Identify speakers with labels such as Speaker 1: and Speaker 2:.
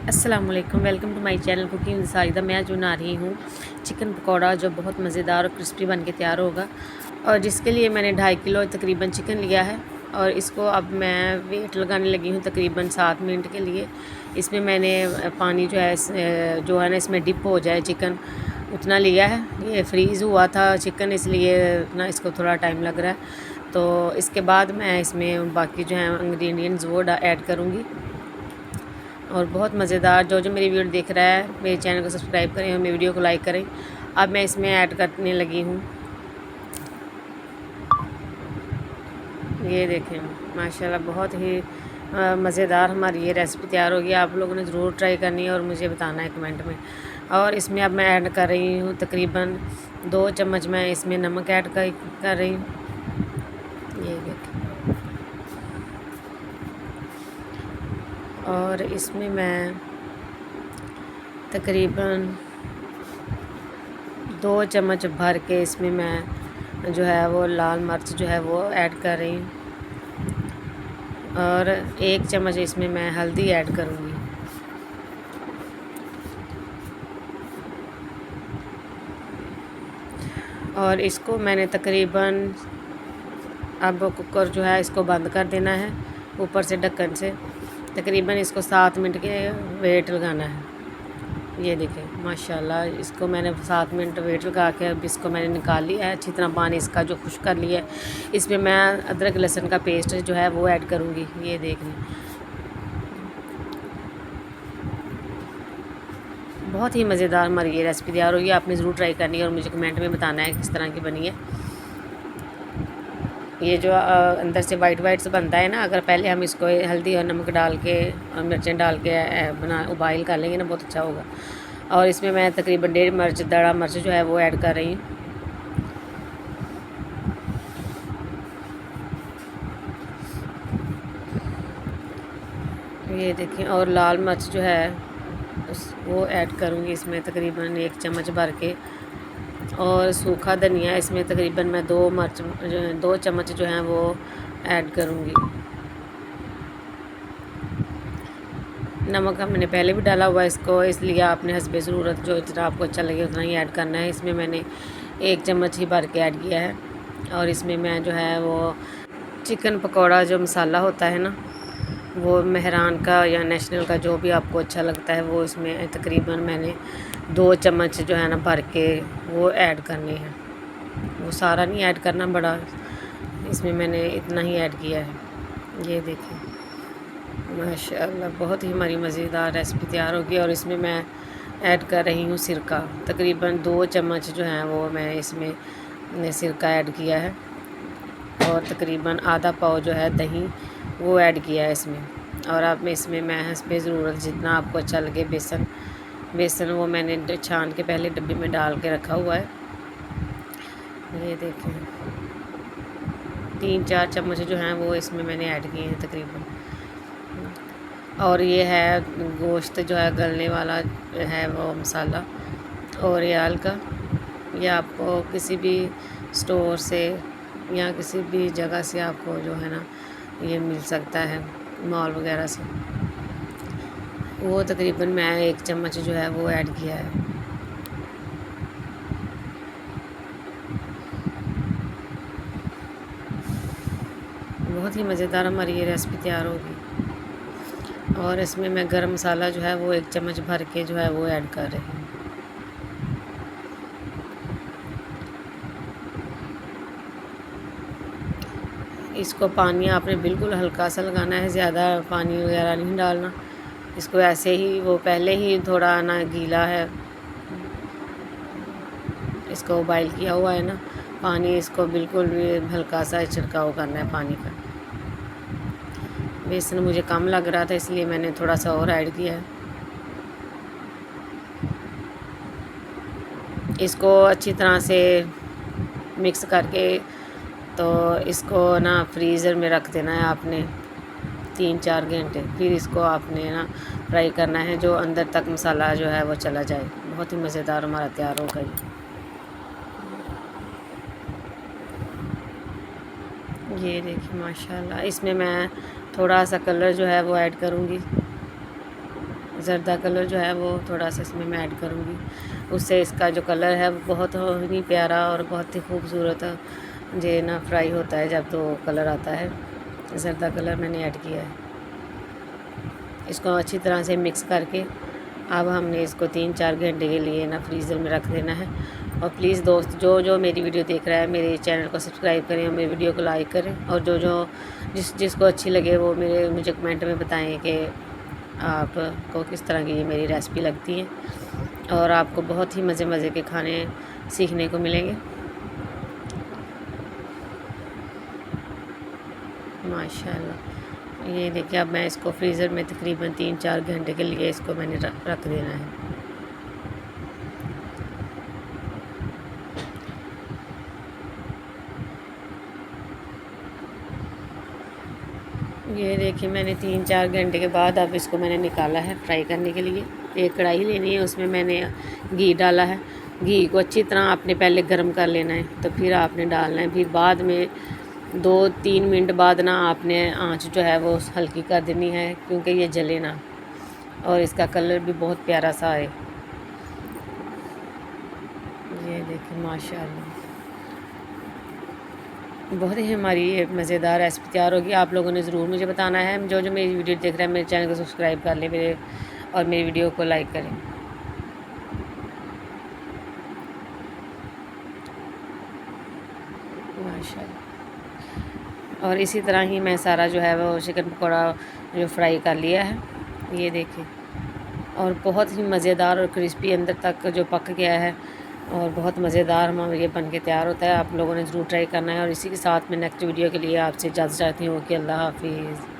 Speaker 1: अस्सलाम वालेकुम, welcome to my channel cooking with Sajida. मैं जो बना रही हूँ चिकन पकौड़ा, जो बहुत मज़ेदार और क्रिस्पी बन के तैयार होगा। और जिसके लिए मैंने 2.5 किलो तकरीबन चिकन लिया है। और इसको अब मैं वेट लगाने लगी हूँ तकरीबन 7 मिनट के लिए। इसमें मैंने पानी जो है ना इसमें डिप हो जाए चिकन, उतना लिया है। ये फ्रीज़ हुआ था चिकन, इसलिए ना इसको थोड़ा टाइम लग रहा है। तो इसके बाद मैं इसमें बाकी जो है इंग्रेडिएंट्स वो ऐड करूँगी। और बहुत मज़ेदार, जो मेरी वीडियो देख रहा है मेरे चैनल को सब्सक्राइब करें और मेरी वीडियो को लाइक करें। अब मैं इसमें ऐड करने लगी हूँ, ये देखें माशाल्लाह बहुत ही मज़ेदार हमारी ये रेसिपी तैयार होगी। आप लोगों ने ज़रूर ट्राई करनी है और मुझे बताना है कमेंट में। और इसमें अब मैं ऐड कर रही हूँ तकरीबन 2 चम्मच मैं इसमें नमक ऐड कर रही हूँ, ये देखें। और इसमें मैं तकरीबन 2 चम्मच भर के इसमें मैं जो है वो लाल मिर्च जो है वो ऐड कर रही हूँ। और 1 चम्मच इसमें मैं हल्दी ऐड करूँगी। और इसको मैंने तकरीबन, अब कुकर जो है इसको बंद कर देना है ऊपर से ढक्कन से। तकरीबन इसको 7 मिनट के वेट लगाना है। ये देखें माशाल्लाह, इसको मैंने 7 मिनट वेट लगा के अब इसको मैंने निकाल लिया है अच्छी तरह, पानी इसका जो खुश कर लिया है। इसमें मैं अदरक लहसुन का पेस्ट जो है वो ऐड करूँगी, ये देख लें। बहुत ही मज़ेदार हमारी ये रेसिपी तैयार होगी, आपने ज़रूर ट्राई करनी है और मुझे कमेंट में बताना है किस तरह की बनी है। ये जो अंदर से वाइट से बनता है ना, अगर पहले हम इसको हल्दी और नमक डाल के और मिर्चें डाल के उबाइल कर लेंगे ना, बहुत अच्छा होगा। और इसमें मैं तकरीबन 1.5 दड़ा मिर्च जो है वो ऐड कर रही हूँ। ये देखें, और लाल मिर्च जो है वो ऐड करूँगी इसमें तकरीबन 1 चम्मच भर के। और सूखा धनिया इसमें तकरीबन मैं 2 चम्मच जो हैं वो ऐड करूँगी। नमक हमने पहले भी डाला हुआ इसको, इसलिए आपने हस्बे ज़रूरत जो जितना आपको अच्छा लगे उतना ही ऐड करना है। इसमें मैंने 1 चम्मच ही भर के ऐड किया है। और इसमें मैं जो है वो चिकन पकौड़ा जो मसाला होता है ना, वो मेहरान का या नेशनल का जो भी आपको अच्छा लगता है, वो इसमें तकरीबन मैंने 2 चम्मच जो है ना भर के वो ऐड करने हैं। वो सारा नहीं ऐड करना बड़ा, इसमें मैंने इतना ही ऐड किया है। ये देखिए माशाल्लाह बहुत ही हमारी मज़ेदार रेसिपी तैयार होगी। और इसमें मैं ऐड कर रही हूँ सिरका, तकरीबन 2 चम्मच जो हैं वो मैं इसमें सिरका ऐड किया है। और तकरीबन आधा पाव जो है दही वो ऐड किया है इसमें। और अब इसमें मैं हस्बे ज़रूरत जितना आपको अच्छा लगे बेसन वो मैंने छान के पहले डब्बे में डाल के रखा हुआ है। ये देखें 3-4 चम्मच जो हैं वो इसमें मैंने ऐड किए हैं तकरीबन। और ये है गोश्त जो है गलने वाला है वो मसाला ओरियल का। ये आपको किसी भी स्टोर से या किसी भी जगह से आपको जो है ना ये मिल सकता है, मॉल वगैरह से। वो तकरीबन मैं 1 चम्मच जो है वो ऐड किया है। बहुत ही मज़ेदार हमारी ये रेसिपी तैयार होगी। और इसमें मैं गरम मसाला जो है वो 1 चम्मच भर के जो है वो ऐड कर रही हूँ। इसको पानी आपने बिल्कुल हल्का सा लगाना है, ज़्यादा पानी वगैरह नहीं डालना। इसको ऐसे ही, वो पहले ही थोड़ा ना गीला है, इसको उबाइल किया हुआ है ना पानी, इसको बिल्कुल भी हल्का सा छिड़काव करना है पानी का। बेसन मुझे कम लग रहा था इसलिए मैंने थोड़ा सा और ऐड किया है। इसको अच्छी तरह से मिक्स करके तो इसको ना फ्रीज़र में रख देना है आपने 3-4 घंटे। फिर इसको आपने ना फ्राई करना है, जो अंदर तक मसाला जो है वो चला जाए। बहुत ही मज़ेदार हमारा तैयार होगा ये देखिए माशाल्लाह। इसमें मैं थोड़ा सा कलर जो है वो ऐड करूँगी, ज़र्दा कलर जो है वो थोड़ा सा इसमें मैं ऐड करूँगी, उससे इसका जो कलर है वो बहुत ही प्यारा और बहुत ही खूबसूरत जे ना फ्राई होता है जब तो कलर आता है। ज़र्दा कलर मैंने ऐड किया है। इसको अच्छी तरह से मिक्स करके अब हमने इसको 3-4 घंटे के लिए ना फ्रीज़र में रख देना है। और प्लीज़ दोस्त जो जो मेरी वीडियो देख रहा है मेरे चैनल को सब्सक्राइब करें और मेरी वीडियो को लाइक करें, और जो जो जिसको अच्छी लगे वो मुझे कमेंट में बताएं कि आपको किस तरह की ये मेरी रेसिपी लगती है, और आपको बहुत ही मज़े मज़े के खाने सीखने को मिलेंगे। माशाल्लाह, ये देखिए अब मैं इसको फ्रीज़र में तकरीबन 3-4 घंटे के लिए इसको मैंने रख देना है। ये देखिए मैंने 3-4 घंटे के बाद अब इसको मैंने निकाला है फ्राई करने के लिए। एक कढ़ाई लेनी है, उसमें मैंने घी डाला है। घी को अच्छी तरह आपने पहले गर्म कर लेना है, तो फिर आपने डालना है। फिर बाद में 2-3 मिनट बाद ना आपने आंच जो है वो हल्की कर देनी है, क्योंकि ये जले ना और इसका कलर भी बहुत प्यारा सा आए। ये देखिए माशाल्लाह, बहुत ही हमारी ये मज़ेदार रेसिपी तैयार होगी। आप लोगों ने ज़रूर मुझे बताना है। जो जो मेरी वीडियो देख रहे हैं मेरे चैनल को सब्सक्राइब कर लें मेरे, और मेरी वीडियो को लाइक करें। माशाल्लाह, और इसी तरह ही मैं सारा जो है वो चिकन पकौड़ा जो फ्राई कर लिया है, ये देखिए, और बहुत ही मज़ेदार और क्रिस्पी अंदर तक जो पक गया है, और बहुत मज़ेदार हमारा ये बन के तैयार होता है। आप लोगों ने ज़रूर ट्राई करना है। और इसी के साथ मैं नेक्स्ट वीडियो के लिए आपसे इजाज़त चाहती हूँ कि अल्लाह हाफ़िज़।